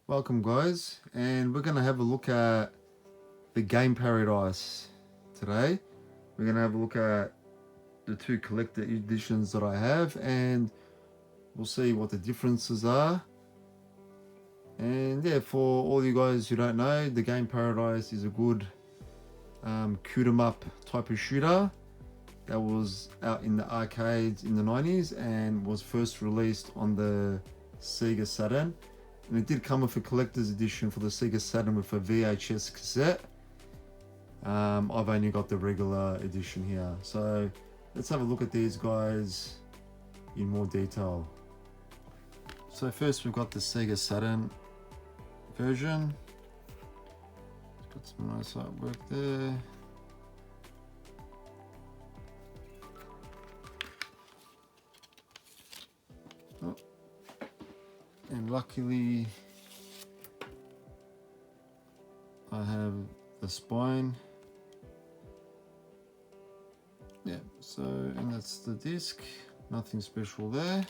Welcome guys, and we're going to have a look at the Game Paradise today. We're going to have a look at the two collector editions that I have, and we'll see what the differences are. And yeah, for all you guys who don't know, the Game Paradise is a good shoot 'em up type of shooter that was out in the arcades in the 90s and was first released on the Sega Saturn. And it did come with a collector's edition for the Sega Saturn with a VHS cassette. I've only got the regular edition here. So let's have a look at these guys in more detail. So first we've got the Sega Saturn version. It's got some nice artwork there. Oh. And luckily I have the spine. Yeah, so, and that's the disc, nothing special there.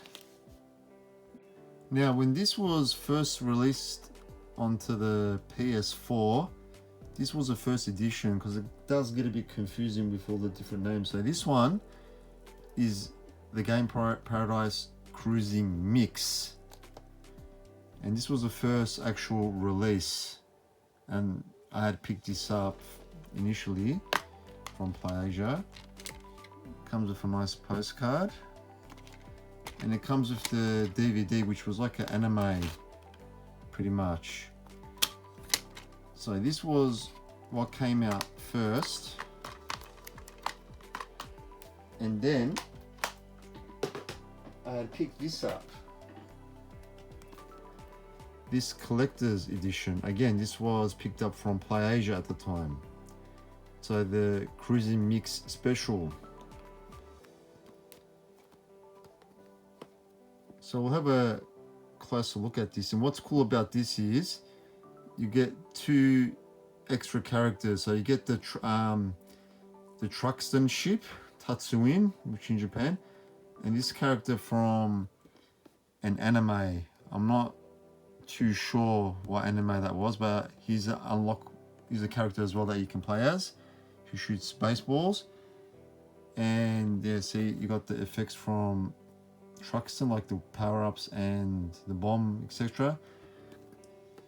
Now when this was first released onto the PS4, this was a first edition because it does get a bit confusing with all the different names. So this one is the Game Paradise Cruising Mix. And this was the first actual release, and I had picked this up initially from PlayAsia. Comes with a nice postcard, and it comes with the DVD, which was like an anime pretty much. So this was what came out first, and then I had picked this up, this collector's edition. Again, this was picked up from PlayAsia at the time. So the Cruising Mix Special. So we'll have a closer look at this. And what's cool about this is you get two extra characters. So you get the Truxton ship, Tatsuin, which in Japan, and this character from an anime. I'm not too sure what anime that was, but he's a character as well that you can play as, who shoots baseballs. And yeah, see, you got the effects from Truxton, like the power-ups and the bomb, etc.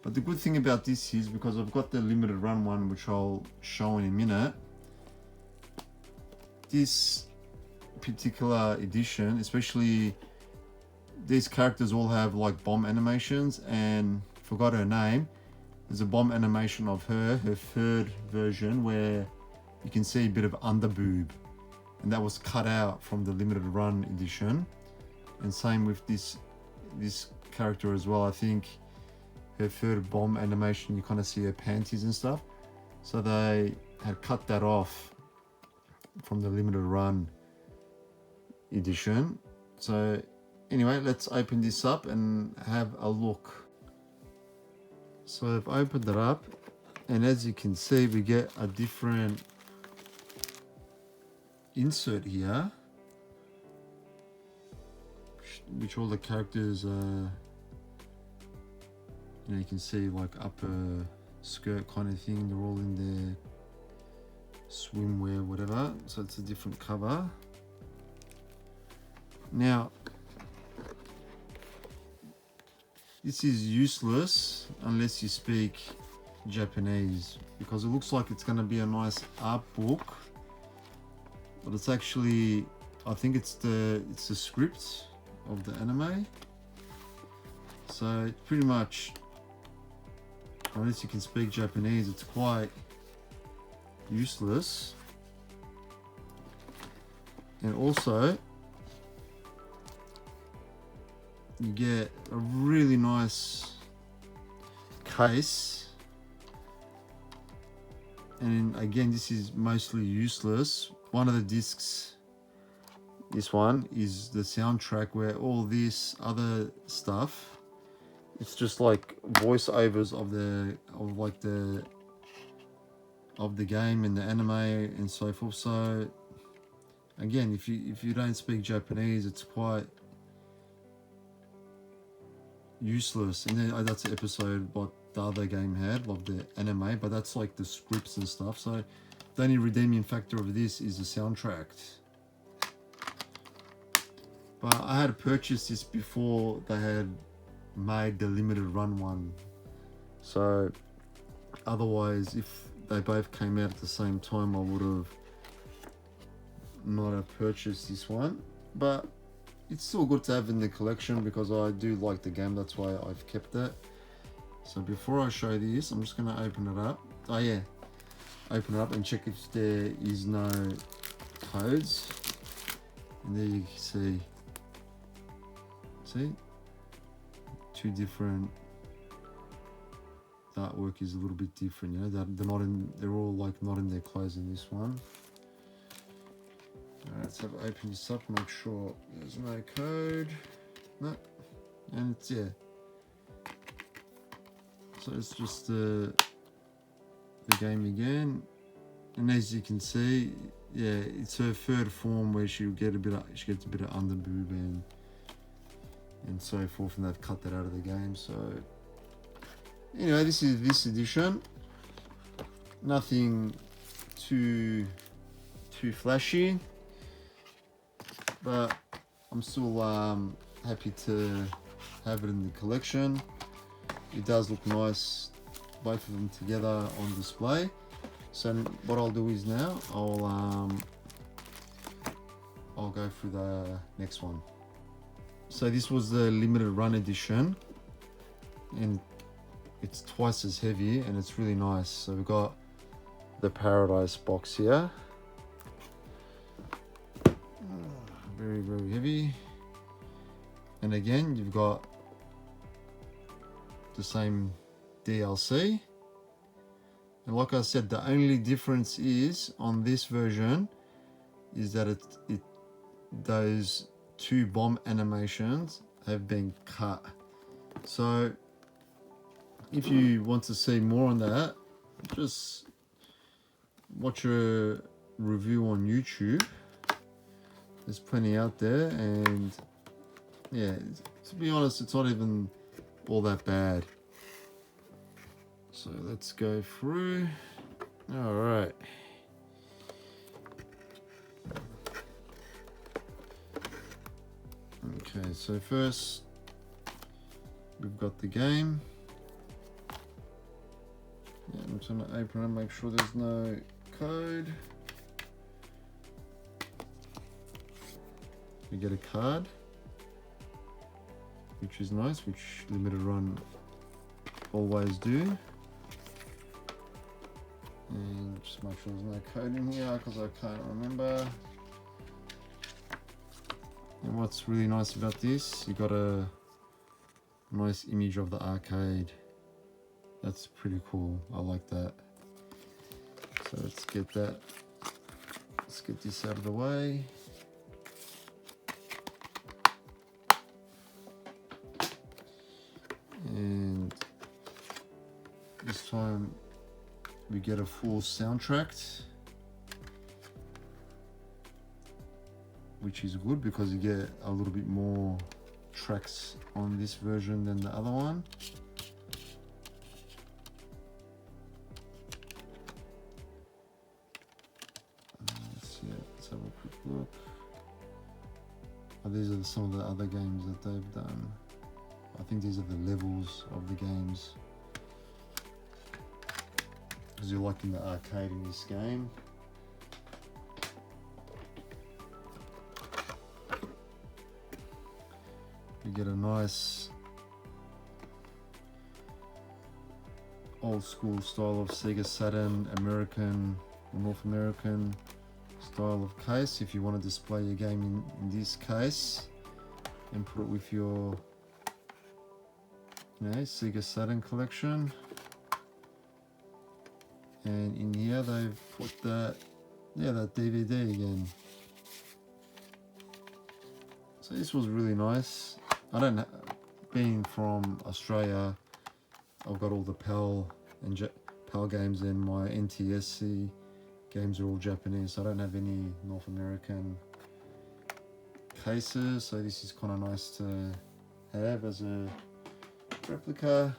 But the good thing about this is, because I've got the limited run one, which I'll show in a minute, this particular edition, especially, these characters all have like bomb animations, and forgot her name. There's a bomb animation of her third version, where you can see a bit of underboob, and that was cut out from the limited run edition. And same with this character as well. I think her third bomb animation, you kind of see her panties and stuff. So they had cut that off from the limited run edition. So anyway, let's open this up and have a look. So I've opened it up, and as you can see, we get a different insert here, which all the characters you can see like upper skirt kind of thing. They're all in their swimwear, whatever. So it's a different cover. Now, this is useless unless you speak Japanese, because it looks like it's going to be a nice art book, but it's actually, I think it's the script of the anime. So it's pretty much, unless you can speak Japanese, it's quite useless. And also you get a really nice case, and again, this is mostly useless. One of the discs, this one, is the soundtrack, where all this other stuff, it's just like voiceovers of the game and the anime and so forth. So again, if you don't speak Japanese, it's quite useless. And then that's the episode what the other game had, of the anime, but that's like the scripts and stuff. So the only redeeming factor of this is the soundtrack. But I had purchased this before they had made the limited run one. So otherwise, if they both came out at the same time, I would have not have purchased this one. But it's still good to have in the collection because I do like the game. That's why I've kept it. So before I show this, I'm just going to open it up. Oh yeah, open it up and check if there is no codes. And there you can see two different, the artwork is a little bit different, you know, they're not in, they're all like not in their clothes in this one. Alright, let's have open this up, make sure there's no code. No, and it's, yeah, so it's just the game again, and as you can see, yeah, it's her third form where she gets a bit of underboob and so forth, and they've cut that out of the game. So anyway, this is this edition. Nothing too flashy, but I'm still happy to have it in the collection. It does look nice, both of them together on display. So what I'll do is now I'll go through the next one. So this was the limited run edition, and it's twice as heavy and it's really nice. So we've got the Paradise box here. Very, very heavy. And again, you've got the same DLC. And like I said, the only difference is on this version is that those two bomb animations have been cut. So if you want to see more on that, just watch a review on YouTube. There's plenty out there, and yeah, to be honest, it's not even all that bad. So let's go through. All right. Okay, so first we've got the game. Yeah, I'm just gonna open it and make sure there's no code. We get a card, which is nice, which limited run always do. And just make sure there's no code in here because I can't remember. And what's really nice about this, you got a nice image of the arcade. That's pretty cool. I like that. So let's get this out of the way. And this time we get a full soundtrack, which is good because you get a little bit more tracks on this version than the other one. Let's have a quick look. Oh, these are some of the other games that they've done. I think these are the levels of the games, because you're like in the arcade in this game. You get a nice old school style of Sega Saturn, North American style of case. If you want to display your game in this case and put it with your Sega Saturn collection. And in here they've put that DVD again. So this was really nice. Being from Australia, I've got all the PAL games, and my NTSC games are all Japanese. So I don't have any North American cases. So this is kind of nice to have as a replica.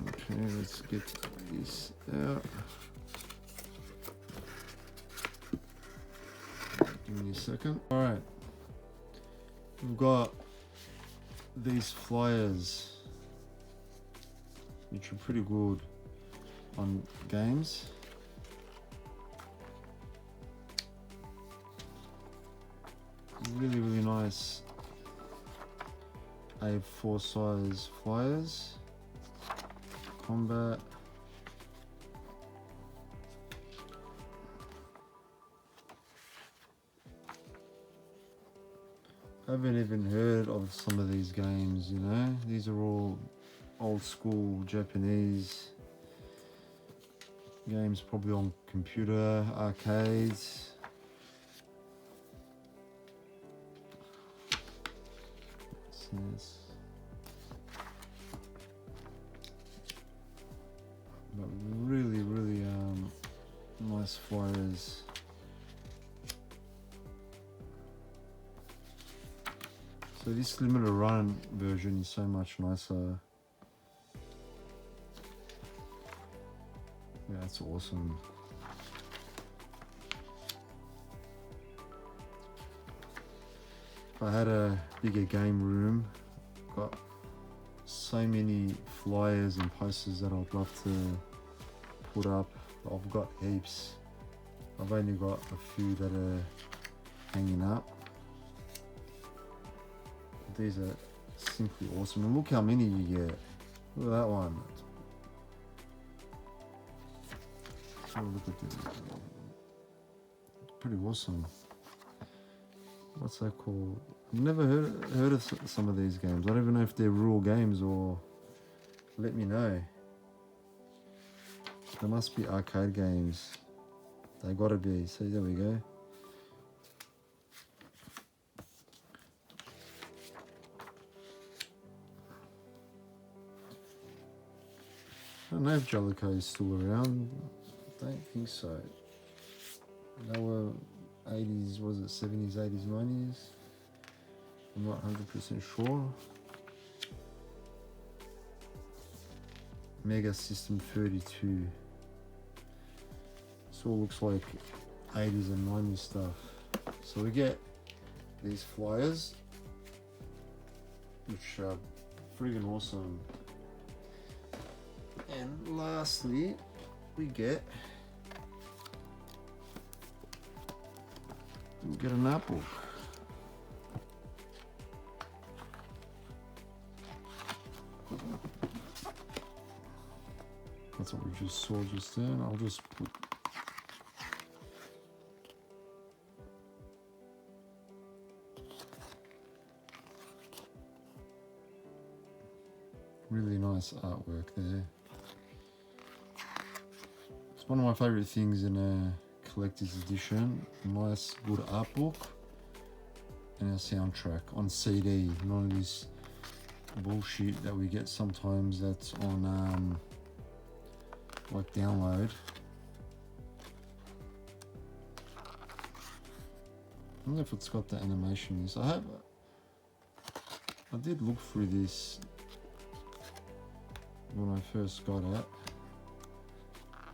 Okay, let's get this out. Give me a second. Alright, we've got these flyers, which are pretty good on games. Really, really nice A4 size flyers. Combat. I haven't even heard of some of these games, you know. These are all old school Japanese games, probably on computer, arcades. Yes. But really, really nice flyers. So this limited run version is so much nicer. Yeah, that's awesome. If I had a bigger game room, got so many flyers and posters that I'd love to put up. I've got heaps. I've only got a few that are hanging up. These are simply awesome. And look how many you get. Look at that one. Have a look at this. Pretty awesome. What's that called? I've never heard of some of these games. I don't even know if they're real games or let me know. There must be arcade games. They gotta be. So there we go. I don't know if Jellicoe is still around. I don't think so. They were 80s, was it 70s, 80s, 90s? I'm not 100% sure. Mega System 32. This all looks like 80s and 90s stuff. So we get these flyers, which are friggin' awesome. And lastly, we get an apple. That's what we just saw just then. I'll just put really nice artwork there. It's one of my favorite things in a collector's edition. A nice good art book and a soundtrack on CD. None of this bullshit that we get sometimes that's on like download. I don't know if it's got the animation. I did look through this when I first got it.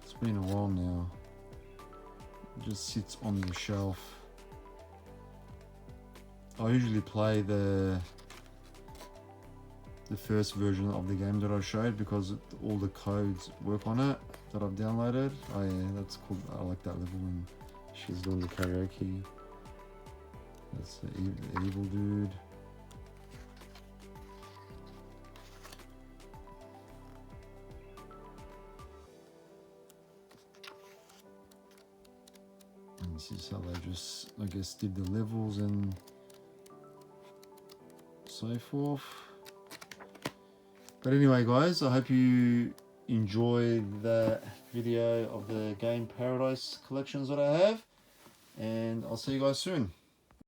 It's been a while now. It just sits on the shelf. I usually play the first version of the game that I showed because all the codes work on it that I've downloaded. Oh yeah, that's cool. I like that level when she's doing the karaoke. That's the evil dude. And this is how they just, I guess, did the levels and so forth. But anyway, guys, I hope you enjoyed that video of the Game Paradise collections that I have, and I'll see you guys soon.